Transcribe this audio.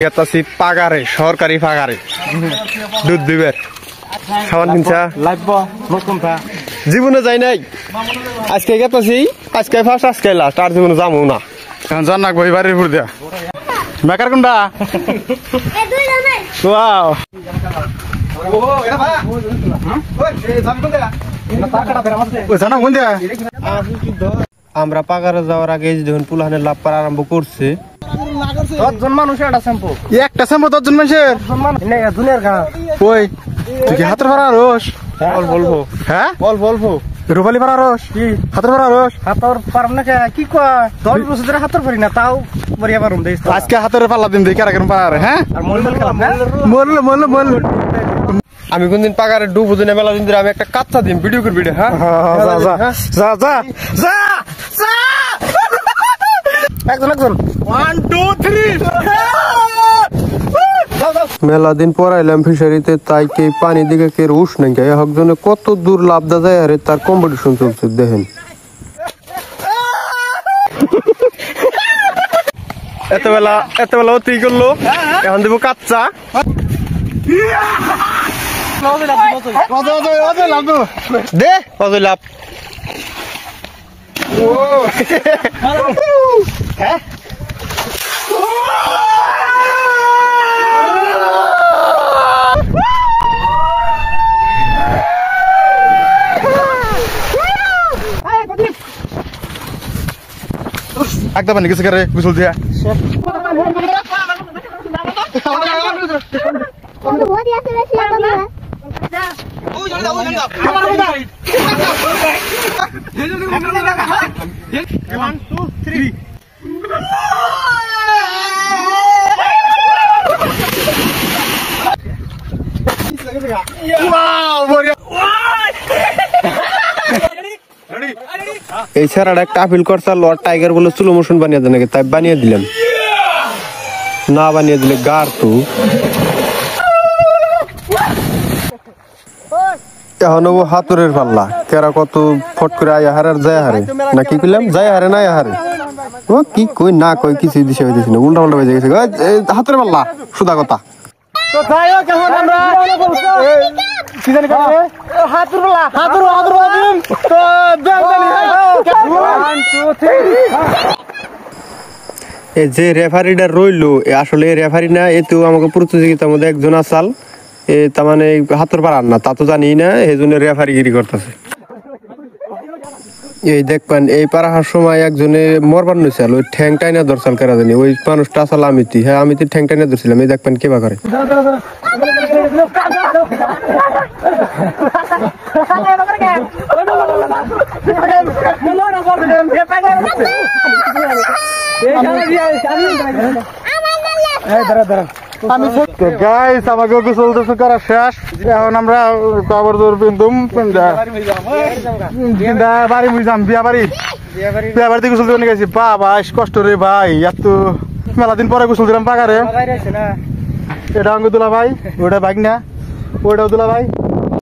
গেতাছি পাগারে সরকারি পাগারে দুধ দিবের খাওয়ান কিনছা জীবনে যাই নাই আজকে গেতাছি আজকে ফার্স্ট আজকে লাস্ট আর জীবনে যাবো না জান না বই বাড়ির উপর দিয়া মেকার কোনটা ওয়াও জানা কোন দিয়া আমরা পাগারে যাওয়ার আগে যখন পুলাহানের লাভ করা আরম্ভ করছে 10 জন মানুষ একটা শ্যাম্পু একটা শ্যাম্পু 10 জন মানুষের দুনিয়ার গা ওই তুই কি হাতের ভরা রস অল্প অল্প হ্যাঁ অল্প অল্প রূপালি ভরা রস কি হাতের ভরা রস হাতর পারম না কি কয় 10 বছর ধরে হাতর পারি না তাও বরিয়া পারম দেই আজকে হাতের পাল্লা দিন দেই কারা কেন পারে হ্যাঁ আর মলমল খেলাম না মল আমি কোনদিন পাগারে ডুবো দিনে মেলা দিন ধরে আমি একটা কাচ্চা দিন ভিডিও করবি হ্যাঁ যা যা যা যা একজন 1 2 3 মেলা দিন পড়াইলাম ফিশারিতে তাই কে পানি দিকে কে রুশ নাই গায়ে একজনে কত দূর লাভ দা যায় আরে তার কম্পিটিশন চলছে দেখেন এতবেলা অতি করলো এখন দিব কাচ্চা দে অজয় লাভ একদম পানি কিছু করে গুসল দিয়া এই ছাড়া একটা আপিল করছে লর্ড টাইগার বলে স্লো মোশন বানিয়ে দেন নাকি তাই বানিয়ে দিলাম না বানিয়ে দিলে গার তো এখন ও হাতুরের পাল্লা কেরা কত ফট করে আয় হারে আর যায় হারে না কি করলাম যায় হারে না হারে ও কি কই না কই কিছু দিছে হইতেছি না উল্টা পাল্টা বেজে গেছে হাতুরের পাল্লা সুদা কথা তো যাই হোক এখন আমরা কি জানি করে হাতুর বাজিম তো দেন 1 2 3 এই যে রেফারিটা রইলো আসলে রেফারি না এতেও আমাকে প্রতিযোগিতার মধ্যে একজন আসাল তার মানে হাতের পারার না তা তো জানি না এই জন্য রেফারিগিরি করতেছে এই দেখবেন এই পারাহার সময় একজনে মরবার নইছিল ওই ঠ্যাং টাইনা ধরসাল করা জানি ওই মানুষটা আসলে আমিতি হ্যাঁ আমিতি ঠ্যাং টাইনা ধরছিলাম এই দেখবেন কেবা করে গাইস আমাকে গোসল টোসল করা শেষ এখন আমরা কবর দৌড় পিন্দুম বাড়ি মুইজাম বিয়া বাড়িতে গোসল দিতে গেছি বাবা কষ্ট রে ভাই এত মেলা দিন পরে গোসল দিলাম পাগারে এটা অঙ্গ দুলা ভাই ওটা বাইক না ওটাও দুলা ভাই